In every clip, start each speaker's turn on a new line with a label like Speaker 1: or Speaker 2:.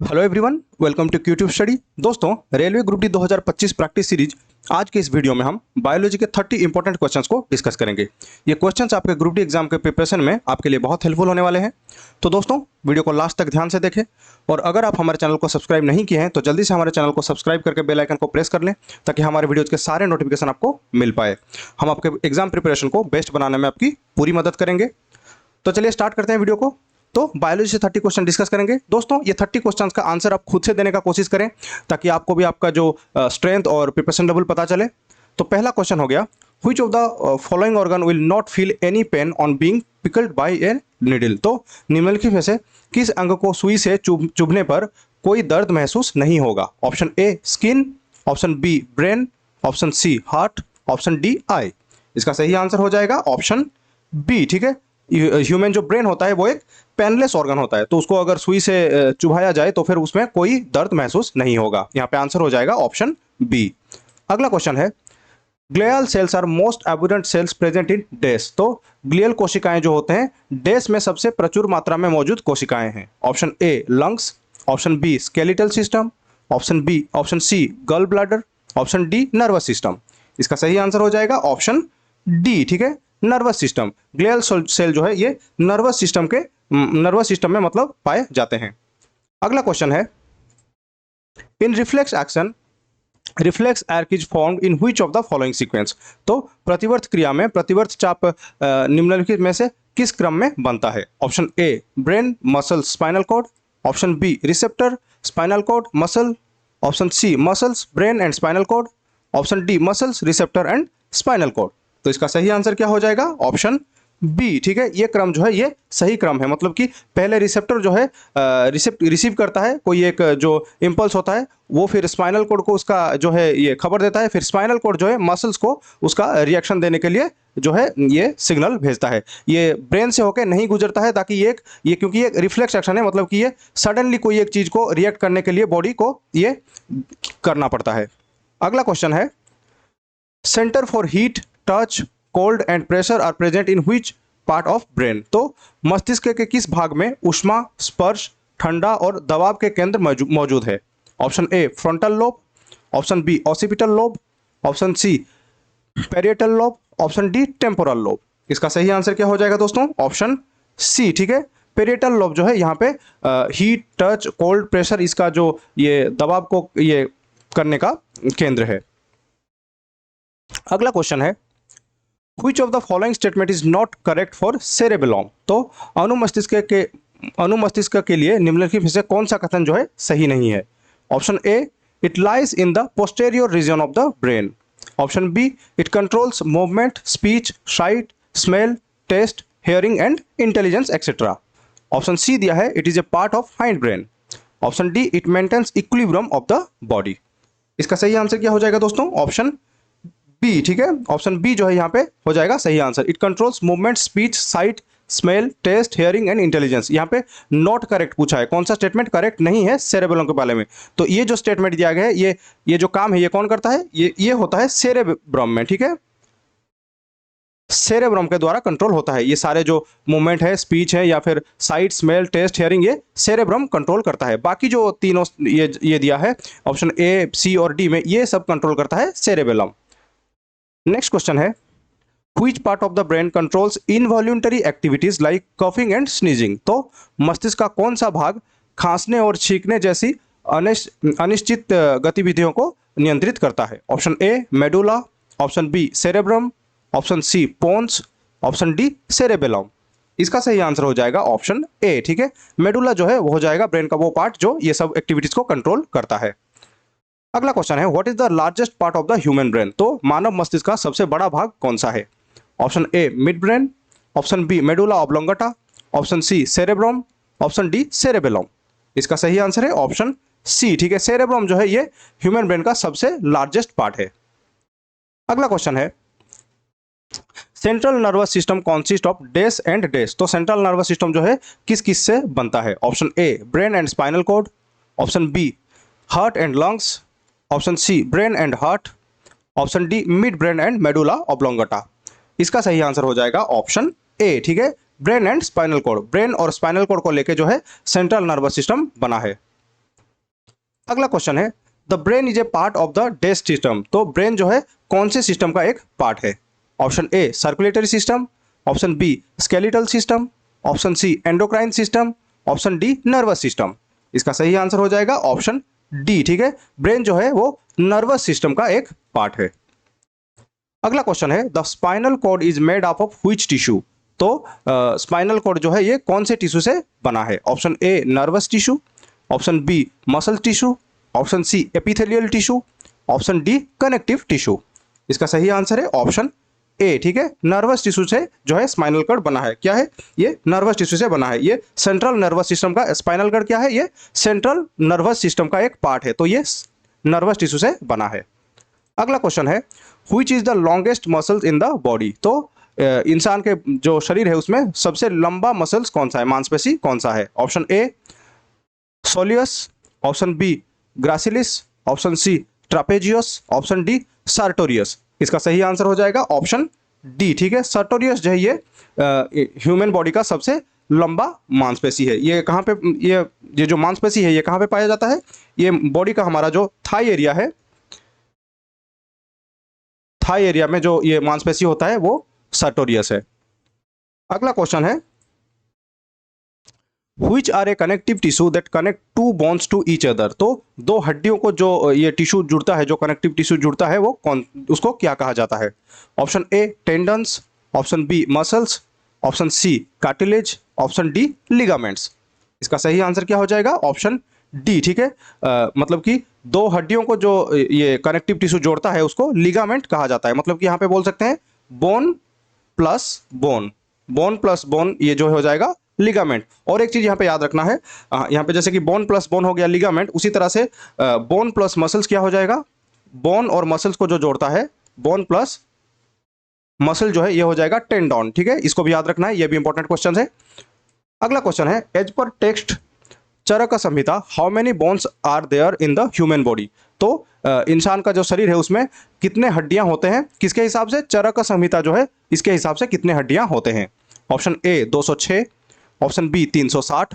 Speaker 1: Hello everyone, welcome to QTube study. दोस्तों, railway group D 2025 practice series आज के इस वीडियो में हम बायोलॉजी के 30 इंपॉर्टेंट क्वेश्चंस को डिस्कस करेंगे। ये क्वेश्चंस आपके ग्रुप डी एग्जाम के प्रिपरेशन में आपके लिए बहुत हेल्पफुल होने वाले हैं। तो दोस्तों, वीडियो को लास्ट तक ध्यान से देखें और अगर आप हमारे चैनल को सब्सक्राइब नहीं किए हैं तो जल्दी से हमारे चैनल को सब्सक्राइब करके बेल आइकन को प्रेस कर लें ताकि हमारे वीडियोज़ के सारे नोटिफिकेशन आपको मिल पाए। हम आपके एग्जाम प्रिपरेशन को बेस्ट बनाने में आपकी पूरी मदद करेंगे। तो चलिए स्टार्ट करते हैं वीडियो को। तो बायोलॉजी से 30 क्वेश्चन डिस्कस करेंगे। दोस्तों, ये 30 क्वेश्चंस का आंसर आप खुद से देने का कोशिश करें ताकि आपको भी आपका जो स्ट्रेंथ और प्रिपरेशन लेवल पता चले। तो पहला क्वेश्चन हो गया, which of the following organ will not feel any pain on being pickled by a needle. तो निम्नलिखित में से किस अंग को सुई से चुभने पर कोई दर्द महसूस नहीं होगा? Option a skin, option b brain, option c heart, option d eye. इसका सही आंसर हो जाएगा ऑप्शन बी। ठीक है, ह्यूमन जो ब्रेन होता है वो एक पेनलेस ऑर्गन होता है, तो उसको अगर सुई से चुभाया जाए तो फिर उसमें कोई दर्द महसूस नहीं होगा। यहाँ पे आंसर हो जाएगा ऑप्शन बी। अगला क्वेश्चन है, glial cells are most abundant cells present in dash. तो ग्लियल कोशिकाएं जो होते हैं डैश में सबसे प्रचुर मात्रा में मौजूद कोशिकाएं हैं। Option a lungs, option b skeletal system, option c gall bladder, option d nervous system. इसका सही आंसर हो जाएगा ऑप्शन डी। ठीक है, नर्वस सिस्टम। ग्लियल सेल जो है ये नर्वस सिस्टम में मतलब पाए जाते हैं। अगला क्वेश्चन है, in reflex action reflex arc is formed in which of the following sequence. तो प्रतिवर्त क्रिया में प्रतिवर्त चाप निम्नलिखित में से किस क्रम में बनता है? Option a brain muscle spinal cord, option b receptor spinal cord muscle, option c muscles brain and spinal cord, option d muscles receptor and spinal cord. तो इसका सही आंसर क्या हो जाएगा? Option b. ठीक है, ये क्रम जो है ये सही क्रम है। मतलब कि पहले रिसेप्टर जो है रिसीव करता है कोई एक जो इम्पल्स होता है, वो फिर स्पाइनल कोड को उसका जो है ये खबर देता है, फिर स्पाइनल कोड जो है मसल्स को उसका रिएक्शन देने के लिए जो है ये सिग्नल भेजता है। ये ब्रेन से होकर नहीं गुजरता है ताकि ये क्योंकि ये रिफ्लेक्स एक्शन है, मतलब कि ये सडनली कोई एक चीज़ को रिएक्ट करने के लिए बॉडी को ये करना पड़ता है। अगला क्वेश्चन है, centre for heat touch cold and pressure are present in which part of brain. तो मस्तिष्क के किस भाग में ऊष्मा स्पर्श ठंडा और दबाव के केंद्र मौजूद है? Option a frontal lobe, option b occipital lobe, option c parietal lobe, option d temporal lobe. इसका सही आंसर क्या हो जाएगा दोस्तों? Option c. ठीक है, पेरिएटल लोब जो है यहाँ पे हीट टच कोल्ड प्रेशर इसका जो ये दबाव को ये करने का केंद्र है। अगला क्वेश्चन है, Which of the following statement is not correct for cerebellum? तो अनुमस्तिष्क के लिए निम्नलिखित में से कौन सा कथन जो है सही नहीं है? Option a it lies in the posterior region of the brain, option b it controls movement speech sight smell taste hearing and intelligence etcetera, option c दिया है it is a part of hind brain, option d it maintains equilibrium of the body. इसका सही answer क्या हो जाएगा दोस्तों? Option b. ठीक है, ऑप्शन बी जो है यहाँ पे हो जाएगा सही answer. It controls movement speech sight smell taste hearing and intelligence. यहाँ पे नॉट करेक्ट पूछा है, कौन सा स्टेटमेंट करेक्ट नहीं है सेरेब्रम के बारे में। तो ये जो स्टेटमेंट दिया गया है ये जो काम है ये कौन करता है? ये होता है सेरेब्रम में। ठीक है, सेरेब्रम के द्वारा कंट्रोल होता है। ये सारे जो मूवमेंट है स्पीच है या फिर साइट स्मेल टेस्ट हियरिंग ये सेरेब्रम कंट्रोल करता है। बाकी जो तीनों ये दिया है ऑप्शन ए सी और डी में ये सब कंट्रोल करता है सेरेबेलम। नेक्स्ट क्वेश्चन है, which part of the brain controls involuntary activities like coughing and sneezing. तो मस्तिष्क का कौन सा भाग खांसने और छींकने जैसी अनिश्चित गतिविधियों को नियंत्रित करता है? Option a medulla, option b cerebrum, option c pons, option d cerebellum. इसका सही आंसर हो जाएगा ऑप्शन ए। ठीक है, मेडुला जो है वो हो जाएगा ब्रेन का वो पार्ट जो ये सब एक्टिविटीज को कंट्रोल करता है। अगला क्वेश्चन है, what is the largest part of the human brain. तो मानव मस्तिष्क का सबसे बड़ा भाग कौन सा है? Option a mid brain, option b medulla oblongata, option c cerebrum, option d cerebellum. इसका सही आंसर है ऑप्शन सी। ठीक है, सेरेब्रम जो है ये ह्यूमन ब्रेन का सबसे लार्जेस्ट पार्ट है। अगला क्वेश्चन है, central nervous system consist of dash and dash. तो सेंट्रल नर्वस सिस्टम जो है किस किस से बनता है? Option a brain and spinal cord, option b heart and lungs, option c brain and heart, option d mid brain and medulla oblongata. इसका सही आंसर हो जाएगा ऑप्शन ए। ठीक है, brain and spinal cord, brain और spinal cord को लेके जो है सेंट्रल नर्वस सिस्टम बना है। अगला क्वेश्चन है the brain is a part of the dash system. तो ब्रेन जो है कौन से सिस्टम का एक पार्ट है? Option a circulatory system, option b skeletal system, option c endocrine system, option d nervous system. इसका सही आंसर हो जाएगा ऑप्शन डी। ठीक है, ब्रेन जो है वो नर्वस सिस्टम का एक पार्ट है। अगला क्वेश्चन है the spinal cord is made up of which tissue. तो स्पाइनल कॉर्ड जो है ये कौन से टिश्यू से बना है? Option a nervous tissue, option b muscle tissue, option c epithelial tissue, option d connective tissue. इसका सही आंसर है ऑप्शन ए। ठीक है, नर्वस टिश्यू से जो है स्पाइनल कॉर्ड बना है। क्या है ये? नर्वस टिश्यू से बना है। ये सेंट्रल नर्वस सिस्टम का, स्पाइनल कॉर्ड क्या है? ये सेंट्रल नर्वस सिस्टम का एक पार्ट है, तो ये नर्वस टिश्यू से बना है। अगला क्वेश्चन है which is the longest muscles in the body. तो इंसान के जो शरीर है उसमें सबसे लंबा मसल्स कौन सा है, मांसपेशी कौन सा है? Option A soleus, option B gracilis, option C trapezius, option D sartorius. इसका सही आंसर हो जाएगा ऑप्शन डी। ठीक है, सार्टोरियस जो है ये ह्यूमन बॉडी का सबसे लंबा मांसपेशी है। ये कहाँ पे, ये जो मांसपेशी है ये कहाँ पे पाया जाता है? ये बॉडी का हमारा जो थाई एरिया है, थाई एरिया में जो ये मांसपेशी होता है वो सार्टोरियस है। अगला क्वेश्चन है Which are a connective tissue that connect two bones to each other। तो दो हड्डियों को जो ये टिश्यू जुड़ता है, जो कनेक्टिव टिश्यू जुड़ता है वो कौन, उसको क्या कहा जाता है? Option a tendons, option b muscles, option c cartilage, option d ligaments. इसका सही आंसर क्या हो जाएगा? Option d. ठीक है, मतलब कि दो हड्डियों को जो ये कनेक्टिव टिश्यू जोड़ता है उसको लिगामेंट कहा जाता है। मतलब कि यहाँ पे बोल सकते हैं bone plus bone, bone plus bone ये जो हो जाएगा लिगामेंट। और एक चीज यहाँ पे याद रखना है, यहाँ पे जैसे कि बोन प्लस बोन हो गया लिगामेंट, उसी तरह से बोन प्लस मसल्स क्या हो जाएगा? बोन और मसल्स को जो जोड़ता है, बोन प्लस मसल जो है ये हो जाएगा टेंडॉन। ठीक है, इसको भी याद रखना है, ये भी इंपॉर्टेंट क्वेश्चन है। अगला क्वेश्चन है as per text Charak Samhita how many bones are there in the human body. तो इंसान का जो शरीर है उसमें कितने हड्डियां होते हैं, किसके हिसाब से? चरक संहिता जो है इसके हिसाब से कितने हड्डियां होते हैं? Option a 206, option b 360,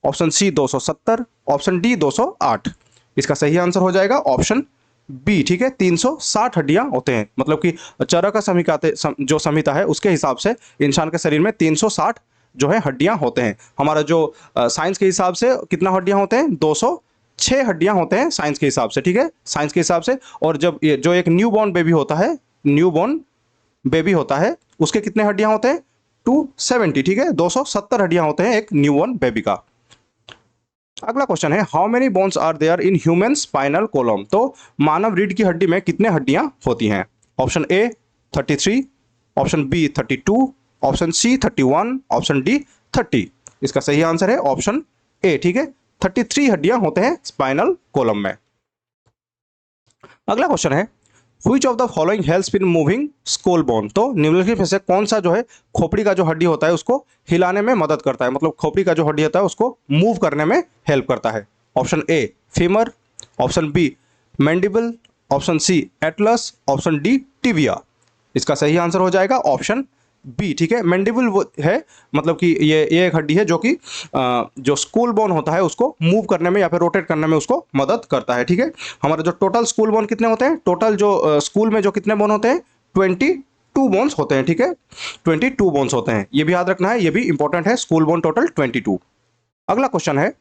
Speaker 1: option c 270, option d 208। इसका सही आंसर हो जाएगा ऑप्शन बी। ठीक है, 360 हड्डियां होते हैं। मतलब कि चरक संहिता जो संहिता है उसके हिसाब से इंसान के शरीर में 360 जो है हड्डियां होते हैं। हमारा जो साइंस के हिसाब से कितना हड्डियां होते हैं? 206 हड्डियां होते हैं साइंस के हिसाब से। ठीक है, साइंस के हिसाब से। और जब ये जो एक न्यू बॉर्न बेबी होता है, न्यू बॉर्न बेबी होता है उसके कितने हड्डियां होते हैं? 270। ठीक है, 270 हड्डियां होते हैं एक न्यू बॉर्न बेबी का। अगला क्वेश्चन है how many bones are there in human spinal column. तो मानव रीढ़ की हड्डी में कितने हड्डियां होती हैं? Option a 33, option b 32, option c 31, option d 30। इसका सही आंसर है ऑप्शन ए। ठीक है, 33 हड्डियां होते हैं स्पाइनल कॉलम में। अगला क्वेश्चन है which of the following helps in moving school bone. तो निम्नलिखित में से कौन सा जो है खोपड़ी का जो हड्डी होता है उसको हिलाने में मदद करता है? मतलब खोपड़ी का जो हड्डी होता है उसको मूव करने में हेल्प करता है। Option a femur, option b mandible, option c atlas, option d tibia. इसका सही आंसर हो जाएगा ऑप्शन बी। ठीक है, मैंडिबल वो है, मतलब कि ये एक हड्डी है जो कि जो स्कूल बोन होता है उसको मूव करने में या फिर रोटेट करने में उसको मदद करता है। ठीक है, हमारे जो टोटल स्कूल बोन कितने होते हैं? टोटल जो स्कूल में जो कितने बोन होते हैं? 22 बोन्स होते हैं। ठीक है, 22 बोन्स होते हैं, ये भी याद रखना है, ये भी इंपॉर्टेंट है। School bone total 22। अगला क्वेश्चन है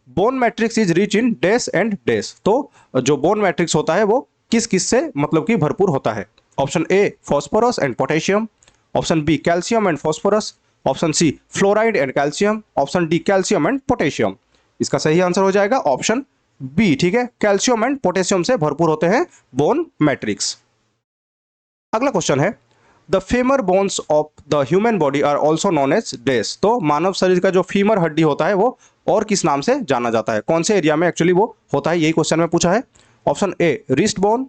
Speaker 1: bone matrix is rich in dash and dash. तो जो बोन मैट्रिक्स होता है वो किस किस से मतलब कि भरपूर होता है? Option a phosphorus and potassium, option b calcium and phosphorus, option c fluoride and calcium, option d calcium and potassium. इसका सही आंसर हो जाएगा ऑप्शन बी। ठीक है, कैल्शियम एंड पोटेशियम से भरपूर होते हैं बोन मैट्रिक्स। अगला क्वेश्चन है the femur bones of the human body are also known as dash. तो मानव शरीर का जो फीमर हड्डी होता है वो और किस नाम से जाना जाता है? कौन से एरिया में एक्चुअली वो होता है, यही क्वेश्चन में पूछा है। Option a wrist bone,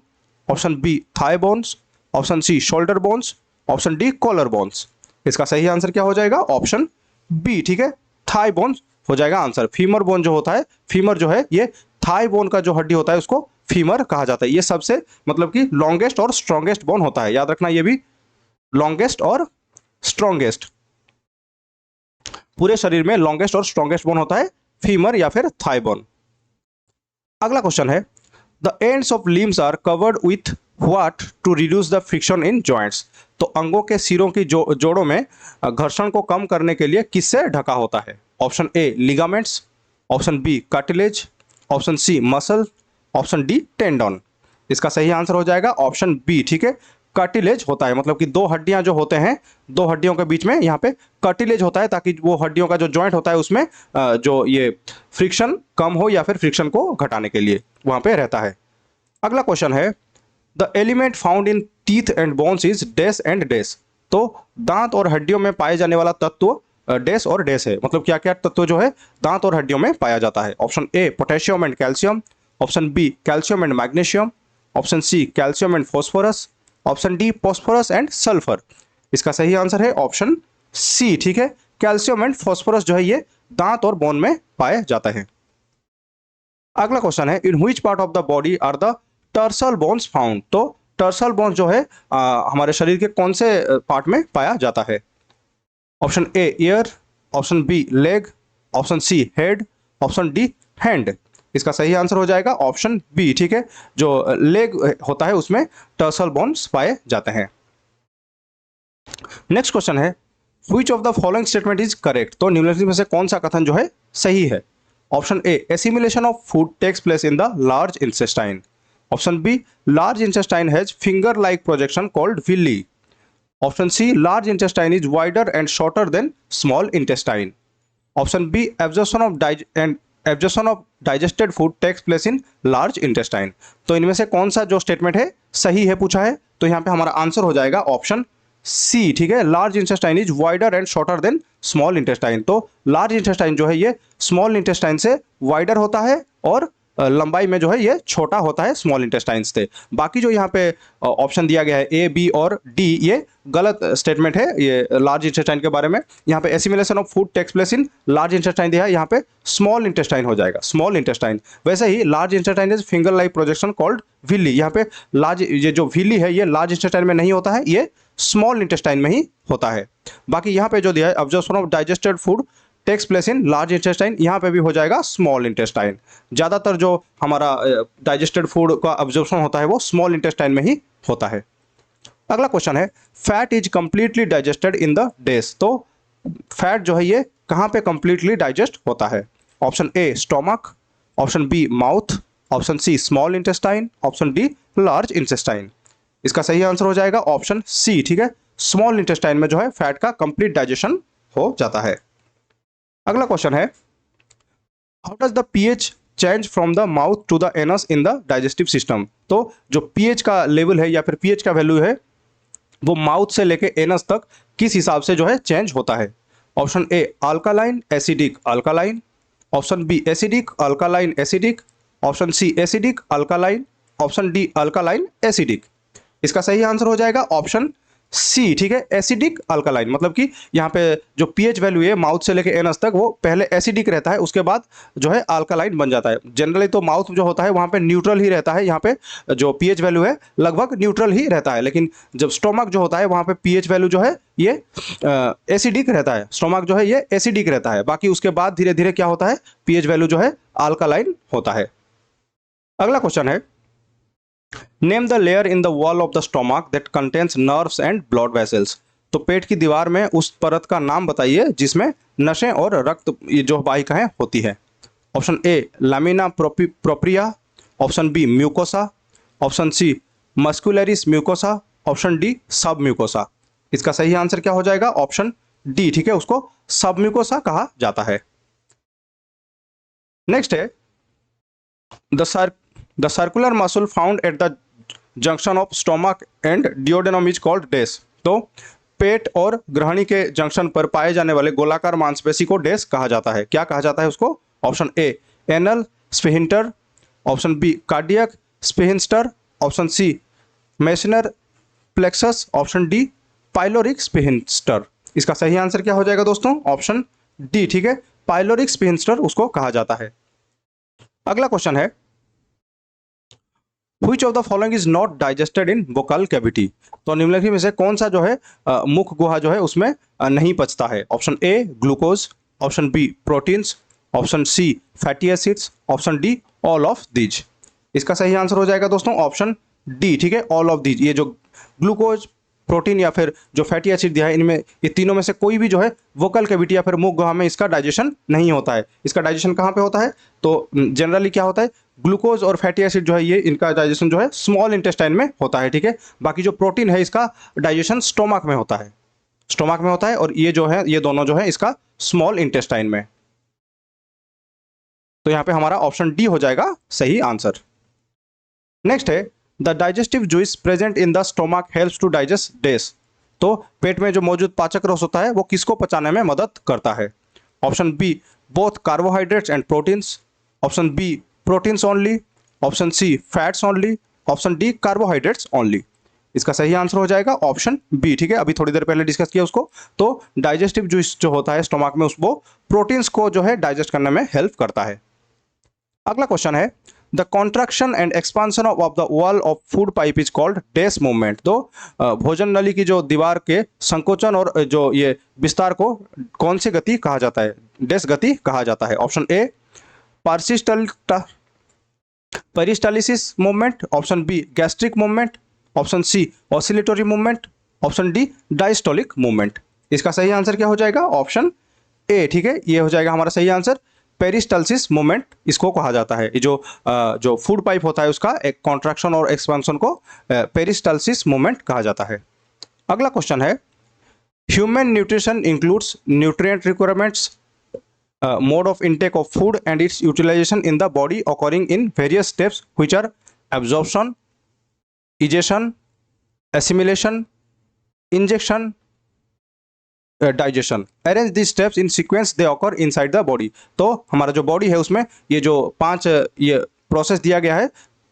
Speaker 1: option b thigh bones, option c shoulder bones, option d collar bones. इसका सही आंसर क्या हो जाएगा? Option b. ठीक है, थाई बोन्स हो जाएगा आंसर। फीमर बोन जो होता है, फीमर जो है ये थाई बोन का जो हड्डी होता है उसको फीमर कहा जाता है। ये सबसे मतलब कि लॉन्गेस्ट और स्ट्रॉन्गेस्ट बोन होता है, याद रखना, ये भी लॉन्गेस्ट और स्ट्रॉन्गेस्ट, पूरे शरीर में लॉन्गेस्ट और स्ट्रॉन्गेस्ट बोन होता है फीमर या फिर थाई बोन। अगला क्वेश्चन है the ends of limbs are covered with what to reduce the friction in joints. तो अंगों के सिरों की जोड़ों में घर्षण को कम करने के लिए किससे ढका होता है? Option a ligaments, option b cartilage, option c muscle, option d tendon. इसका सही आंसर हो जाएगा ऑप्शन बी, ठीक है, कार्टिलेज होता है। मतलब कि दो हड्डियां जो होते हैं, दो हड्डियों के बीच में यहाँ पे कार्टिलेज होता है, ताकि वो हड्डियों का जो जॉइंट होता है उसमें जो ये फ्रिक्शन कम हो या फिर फ्रिक्शन को घटाने के लिए वहां पे रहता है। अगला क्वेश्चन है the element found in teeth and bones is dash and dash. तो दांत और हड्डियों में पाए जाने वाला तत्व डैश और डैश है। मतलब क्या क्या तत्व जो है दांत और हड्डियों में पाया जाता है? Option a potassium and calcium, option b calcium and magnesium, option c calcium and phosphorus, option d phosphorus and sulphur. इसका सही आंसर है ऑप्शन सी, ठीक है, कैल्शियम एंड फॉस्फोरस जो है ये दांत और बोन में पाया जाता है। अगला क्वेश्चन है in which part of the body are the tarsal bones found. तो टर्सल बोन्स जो है हमारे शरीर के कौन से पार्ट में पाया जाता है? Option a ear, option b leg, option c head, option d hand. इसका सही आंसर हो जाएगा ऑप्शन बी, ठीक है, जो लेग होता है उसमें टर्सल बोन्स पाए जाते हैं। नेक्स्ट क्वेश्चन है which of the following statement is correct. तो निम्नलिखित में से कौन सा कथन जो है सही है? Option A assimilation of food takes place in the large intestine, option B large intestine has finger like projection called villi, option C large intestine is wider and shorter than small intestine, option B absorption of digested food takes place in large intestine. तो इनमें से कौन सा जो statement है सही है पूछा है, तो यहाँ पे हमारा आंसर हो जाएगा ऑप्शन सी, ठीक है, large intestine is wider and shorter than small intestine. तो लार्ज इंटेस्टाइन जो है ये स्मॉल इंटेस्टाइन से वाइडर होता है और लंबाई में जो है ये छोटा होता है स्मॉल इंटेस्टाइन से। बाकी जो यहाँ पे ऑप्शन दिया गया है ए बी और डी ये गलत स्टेटमेंट है ये लार्ज इंटेस्टाइन के बारे में। यहाँ पे assimilation of food takes place in large intestine दिया है, यहाँ पे स्मॉल इंटेस्टाइन हो जाएगा स्मॉल इंटेस्टाइन। वैसे ही large intestine is finger like projection called villi, यहाँ पे लार्ज ये जो विली है ये लार्ज इंटेस्टाइन में नहीं होता है, ये स्मॉल इंटेस्टाइन में ही होता है। बाकी यहाँ पे जो दिया है absorption of digested food takes place in large intestine, यहाँ पे भी हो जाएगा स्मॉल इंटेस्टाइन। ज़्यादातर जो हमारा डाइजेस्टेड फूड का अब्जॉर्प्शन होता है वो स्मॉल इंटेस्टाइन में ही होता है। अगला क्वेश्चन है fat is completely digested in the days. तो फैट जो है ये कहाँ पे कंप्लीटली डाइजेस्ट होता है? Option A stomach, option B mouth, option C small intestine, option D large intestine. इसका सही आंसर हो जाएगा ऑप्शन सी, ठीक है, स्मॉल इंटेस्टाइन में जो है फैट का कंप्लीट डाइजेशन हो जाता है। अगला क्वेश्चन है how does the pH change from the mouth to the anus in the digestive system. तो जो पीएच का लेवल है या फिर पीएच का वैल्यू है वो माउथ से लेके एनस तक किस हिसाब से जो है चेंज होता है? Option A alkaline acidic alkaline, option B acidic alkaline acidic, option C acidic alkaline, option D alkaline acidic. इसका सही आंसर हो जाएगा ऑप्शन सी, ठीक है, एसिडिक अल्कालाइन। मतलब कि यहाँ पे जो पीएच वैल्यू है माउथ से लेके एनस तक वो पहले एसिडिक रहता है, उसके बाद जो है अल्कालाइन बन जाता है। जनरली तो माउथ जो होता है वहाँ पे न्यूट्रल ही रहता है, यहाँ पे जो पीएच वैल्यू है लगभग न्यूट्रल ही रहता है। लेकिन जब स्टोमक जो होता है वहाँ पे पीएच वैल्यू जो है ये एसिडिक रहता है, स्टोमक जो है ये एसिडिक रहता है। बाकी उसके बाद धीरे धीरे क्या होता है पीएच वैल्यू जो है अल्कालाइन होता है। अगला क्वेश्चन है name the layer in the wall of the stomach that contains nerves and blood vessels. तो पेट की दीवार में उस परत का नाम बताइए जिसमें नसें और रक्त जो वाहिकाएं होती है। Option A lamina propria, option B mucosa, option C muscularis mucosa, option D submucosa. इसका सही आंसर क्या हो जाएगा? ऑप्शन डी, ठीक है, उसको सब म्यूकोसा कहा जाता है। नेक्स्ट है The circular muscle found at the junction of stomach and duodenum is called dash। तो पेट और ग्रहणी के जंक्शन पर पाए जाने वाले गोलाकार मांसपेशी को डैश कहा जाता है। क्या कहा जाता है उसको? Option A anal sphincter, option B cardiac sphincter, option C Meissner plexus, option D pyloric sphincter. इसका सही आंसर क्या हो जाएगा दोस्तों? ऑप्शन डी, ठीक है, पाइलोरिक स्फिंक्टर उसको कहा जाता है। अगला क्वेश्चन है Which of the following is not digested in vocal cavity। तो निम्नलिखित में से कौन सा जो है मुख गुहा जो है उसमें नहीं पचता है? Option A glucose, option B proteins, option C fatty acids, option D all of these. इसका सही आंसर हो जाएगा दोस्तों ऑप्शन डी, ठीक है, ऑल ऑफ दीज। ये जो ग्लूकोज, प्रोटीन या फिर जो फैटी एसिड दिया है, इनमें ये तीनों में से कोई भी जो है वोकल कैविटी या फिर मुख गुहा में इसका डाइजेशन नहीं होता है। इसका डाइजेशन कहाँ पे होता है? तो जनरली क्या होता है, ग्लूकोज और फैटी एसिड जो है ये इनका डाइजेशन जो है स्मॉल इंटेस्टाइन में होता है, ठीक है। बाकी जो प्रोटीन है इसका डाइजेशन स्टोमक में होता है, स्टोमक में होता है, और ये जो है ये दोनों जो है इसका स्मॉल इंटेस्टाइन में। तो यहाँ पे हमारा ऑप्शन डी हो जाएगा सही आंसर। नेक्स्ट है the digestive juice present in the stomach helps to digest dash. तो पेट में जो मौजूद पाचक रस होता है वो किसको पचाने में मदद करता है? Option B both carbohydrates and proteins, option B proteins only, option C fats only, option D carbohydrates only. इसका सही आंसर हो जाएगा ऑप्शन बी, ठीक है। अभी थोड़ी देर पहले डिस्कस किया उसको। तो डाइजेस्टिव जूस जो होता है स्टोमक में वो प्रोटीन्स को जो है डाइजेस्ट करने में हेल्प करता है। अगला क्वेश्चन है the contraction and expansion of the wall of food pipe is called this movement. तो भोजन नली की जो दीवार के संकोचन और जो ये विस्तार को कौन सी गति कहा जाता है? डेस गति कहा जाता है। Option A peristalsis movement, option B gastric movement, option C oscillatory movement, option D diastolic movement. इसका सही आंसर क्या हो जाएगा? ऑप्शन ए, ठीक है, ये हो जाएगा हमारा सही आंसर। पेरिस्टालिसिस मूवमेंट इसको कहा जाता है। ये जो फूड पाइप होता है उसका एक कॉन्ट्रैक्शन और एक्सपेंशन को पेरिस्टालिसिस मूवमेंट कहा जाता है। अगला क्वेश्चन है human nutrition includes nutrient requirements, mode of intake of food and its utilization in the body occurring in various steps which are absorption, egestion, assimilation, injection, digestion. Arrange these steps in sequence they occur inside the body. तो हमारा जो body है उसमें ये जो 5 ये process दिया गया है,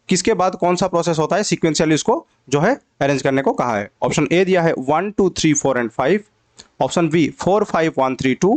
Speaker 1: किसके बाद कौन सा प्रोसेस होता है सिक्वेंशियली इसको जो है अरेंज करने को कहा है। ऑप्शन ए दिया है 1 2 3 4 and 5, option B 4 5 1 3 2,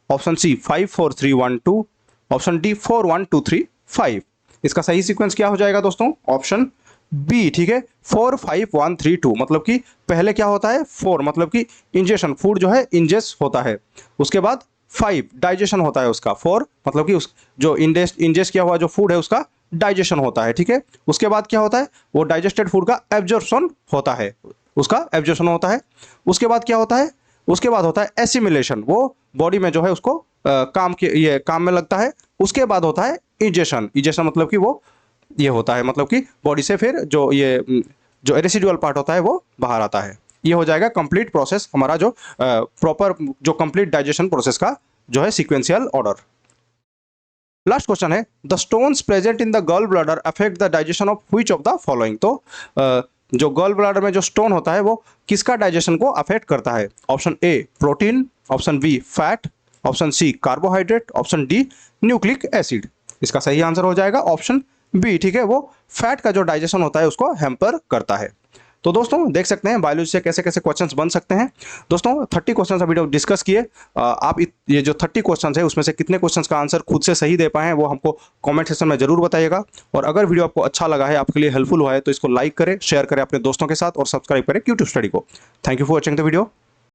Speaker 1: option C 5 4 3 1 2, option D 4 1 2 3 5। इसका सही सीक्वेंस क्या हो जाएगा दोस्तों? ऑप्शन बी, ठीक है, 4 5 1 3 2। मतलब कि पहले क्या होता है 4 मतलब कि इंजेशन, फूड जो है इंजेस्ट होता है, उसके बाद 5 डाइजेशन होता है उसका, 4 मतलब कि उस जो इंजेस्ट किया हुआ जो फूड है उसका डाइजेशन होता है, ठीक है। उसके बाद क्या होता है वो डाइजेस्टेड फूड का एब्जॉर्प्शन होता है, उसका एब्जॉर्प्शन होता है। उसके बाद क्या होता है? उसके बाद होता है एसिमिलेशन, वो बॉडी में जो है उसको काम में लगता है। उसके बाद होता है इंजेशन, इंजेशन मतलब कि वो ये होता है मतलब कि बॉडी से फिर जो रेसिडुअल पार्ट होता है वो बाहर आता है। ये हो जाएगा कंप्लीट प्रोसेस हमारा जो प्रॉपर जो कंप्लीट डाइजेशन प्रोसेस का जो है सीक्वेंशियल ऑर्डर। लास्ट क्वेश्चन है the stones present in the gall bladder affect the digestion of which of the following. तो जो गॉल ब्लैडर में जो स्टोन होता है वो किसका डाइजेशन को अफेक्ट करता है? Option A protein, option B fat, option C carbohydrate, option D nucleic acid. इसका सही आंसर हो जाएगा ऑप्शन बी, ठीक है, वो फैट का जो डाइजेशन होता है उसको हैम्पर करता है। तो दोस्तों देख सकते हैं बायोलॉजी से कैसे कैसे क्वेश्चंस बन सकते हैं। दोस्तों 30 क्वेश्चंस अभी डिस्कस किए। आप ये जो 30 क्वेश्चंस है उसमें से कितने क्वेश्चंस का आंसर खुद से सही दे पाए हैं वो हमको कमेंट सेक्शन में जरूर बताइएगा। और अगर वीडियो आपको अच्छा लगा है, आपके लिए हेल्पफुल हुआ है, तो इसको लाइक करें, शेयर करें अपने दोस्तों के साथ और सब्सक्राइब करें क्यूट्यूब स्टडी को। Thank you for watching the video.